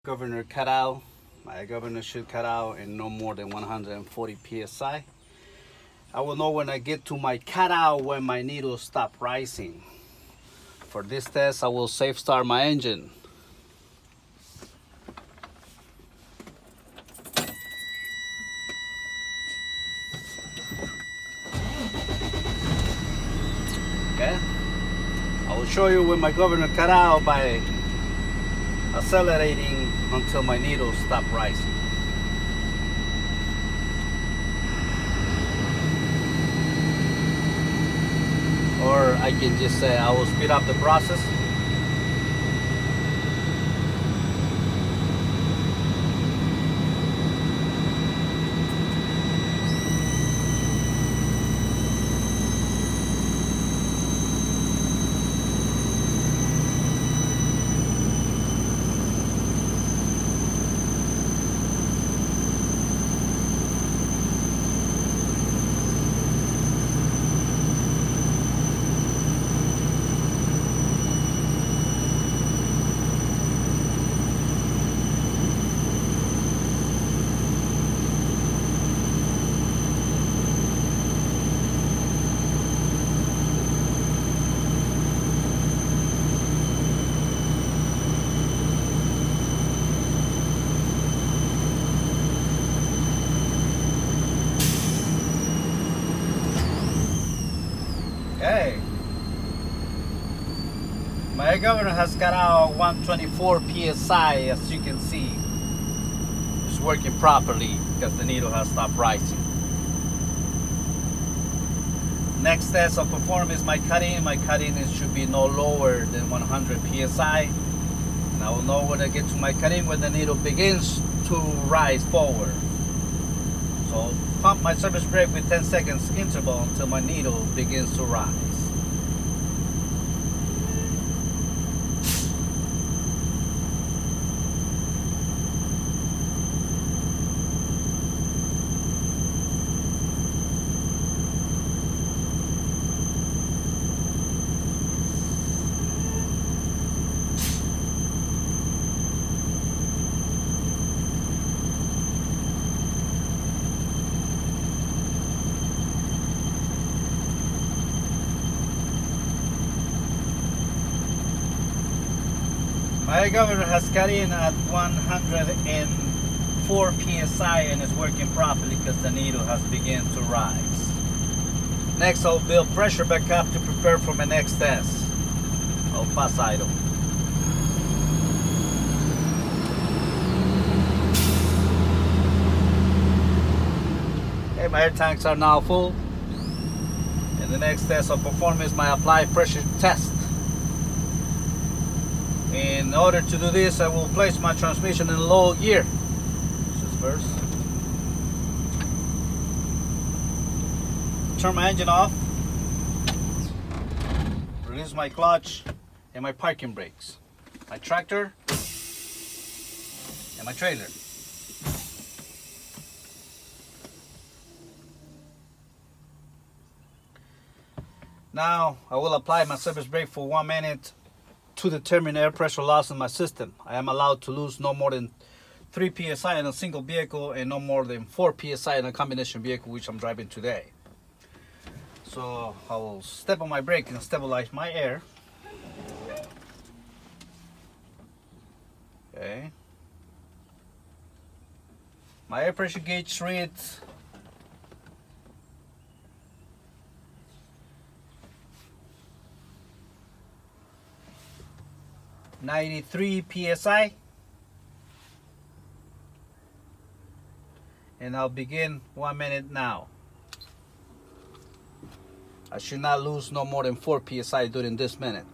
governor cut out. My governor should cut out in no more than 140 psi. I will know when I get to my cutout when my needle stop rising. For this test, I will safe start my engine. Okay, I will show you when my governor cut out by accelerating until my needle stop rising. Or I can just say I will speed up the process. Okay, my governor has got out 124 psi, as you can see. It's working properly because the needle has stopped rising. Next test I'll perform is my cutting. My cutting should be no lower than 100 psi. And I will know when I get to my cutting when the needle begins to rise forward. So pump my service brake with 10 seconds interval until my needle begins to rise. My governor has cut in at 104 psi and is working properly because the needle has begun to rise. Next, I'll build pressure back up to prepare for my next test. I'll fast idle. Okay, my air tanks are now full. And the next test I'll perform is my applied pressure test. In order to do this, I will place my transmission in low gear. This is first. Turn my engine off. Release my clutch and my parking brakes. My tractor and my trailer. Now I will apply my service brake for 1 minute to determine air pressure loss in my system. I am allowed to lose no more than 3 psi in a single vehicle and no more than 4 psi in a combination vehicle which I'm driving today. So I will step on my brake and stabilize my air. Okay. My air pressure gauge reads 93 psi, and I'll begin 1 minute now. I should not lose no more than 4 psi during this minute.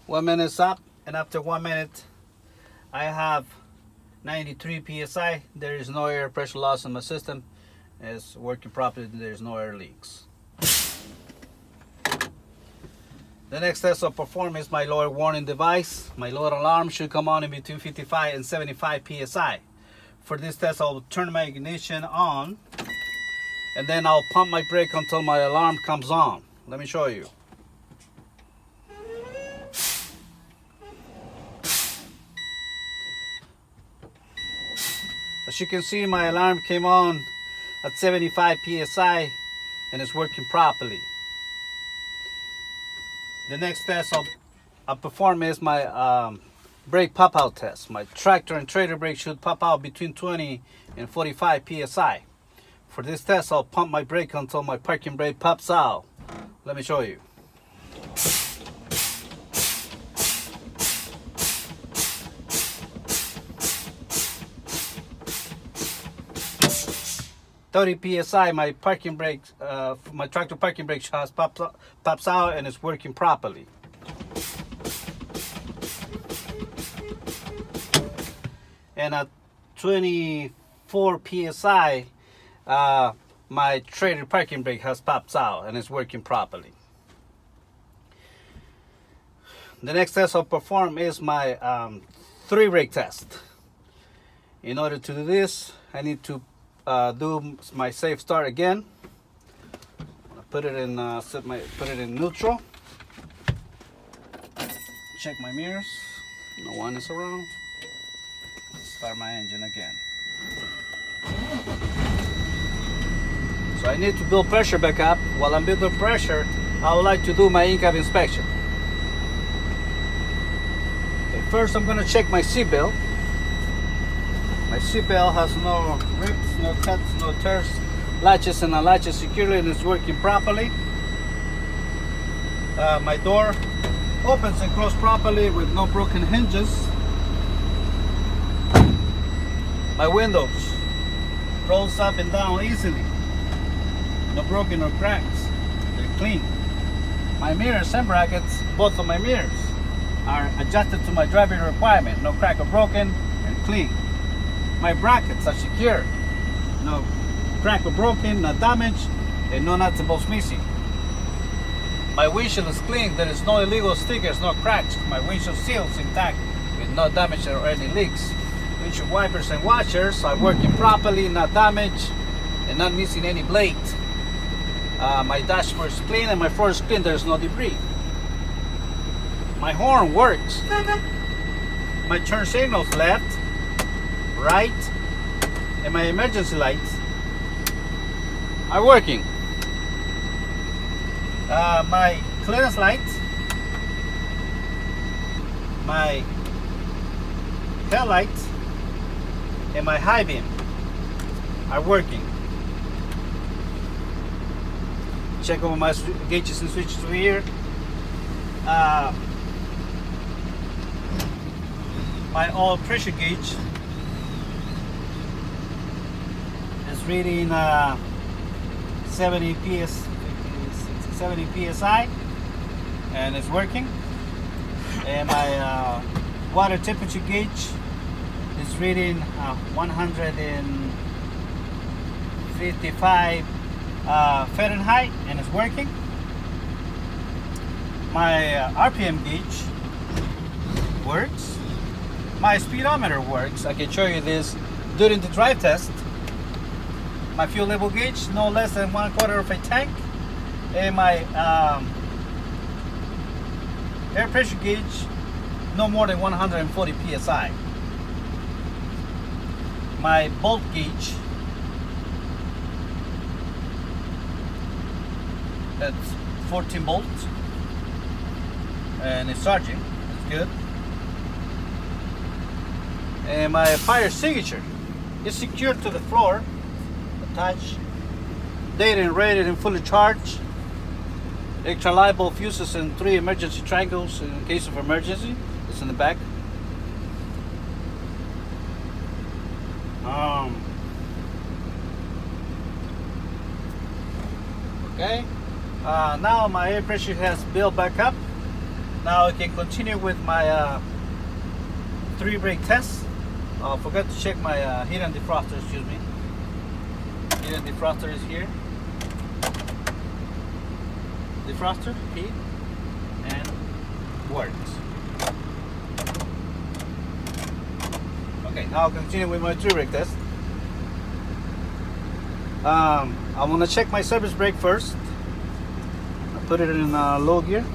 1 minute's up, and after 1 minute I have 93 psi. There is no air pressure loss in my system. It's working properly. There's no air leaks. The next test I'll perform is my lower warning device. My lower alarm should come on in between 55 and 75 psi. For this test, I'll turn my ignition on, and then I'll pump my brake until my alarm comes on. Let me show you. As you can see, my alarm came on at 75 psi and it's working properly. The next test I'll perform is my brake pop-out test. My tractor and trailer brake should pop out between 20 and 45 psi. For this test, I'll pump my brake until my parking brake pops out. Let me show you. 30 psi, my parking brake, my tractor parking brake shots pops out and it's working properly. And at 24 psi, my trailer parking brake has popped out and it's working properly. The next test I'll perform is my 3 brake test. In order to do this, I need to do my safe start again. Put it in neutral. Check my mirrors. No one is around. Start my engine again. So I need to build pressure back up. While I'm building pressure, I would like to do my in-cab inspection. Okay, first I'm going to check my seatbelt. My seatbelt has no rips, no cuts, no tears, latches and unlatches securely, and it's working properly. My door opens and closes properly with no broken hinges. My windows rolls up and down easily. No broken or cracks. They're clean. My mirrors and brackets, both of my mirrors, are adjusted to my driving requirement. No crack or broken, and clean. My brackets are secure. No crack or broken, no damage, and no nuts and bolts missing. My windshield is clean. There is no illegal stickers, no cracks. My windshield seal is intact with no damage or any leaks. Windshield wipers and washers are working properly, not damaged, and not missing any blade. My dashboard is clean and my floor is clean. There is no debris. My horn works. My turn signals left, right, and my emergency lights are working. My clearance lights, my tail lights, and my high beam are working. Check over my gauges and switches over here. My oil pressure gauge is reading 70 psi and it's working. And my water temperature gauge is reading 155 Fahrenheit and it's working. My RPM gauge works. My speedometer works. I can show you this during the drive test. My fuel level gauge, no less than 1/4 of a tank. And my air pressure gauge, no more than 140 psi. My bolt gauge, that's 14 bolts and it's charging. It's good. And my fire extinguisher is secured to the floor, attached, dated and rated and fully charged. Extra reliable fuses and 3 emergency triangles in case of emergency. It's in the back. Okay. Now my air pressure has built back up. Now I can continue with my 3 brake test. Forgot to check my heat and defroster, excuse me. Heat and defroster is here. Defroster, heat, and works. Okay, now I'll continue with my 3 brake test. I'm gonna check my service brake first. I'll put it in low gear.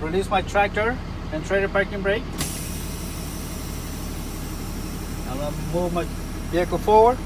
Release my tractor and trailer parking brake. I'm gonna move my vehicle forward,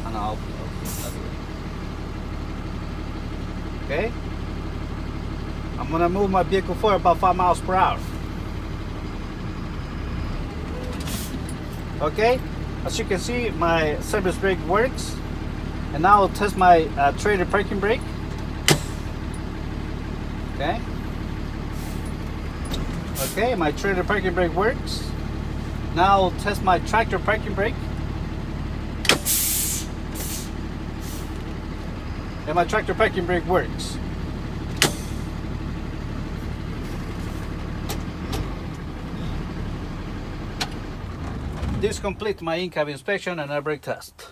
and I'll okay. I'm gonna move my vehicle forward about 5 miles per hour. Okay, as you can see, my service brake works, and now I'll test my trailer parking brake. Okay. Okay, my trailer parking brake works. Now I'll test my tractor parking brake. And my tractor parking brake works. This completes my in-cab inspection and air brake test.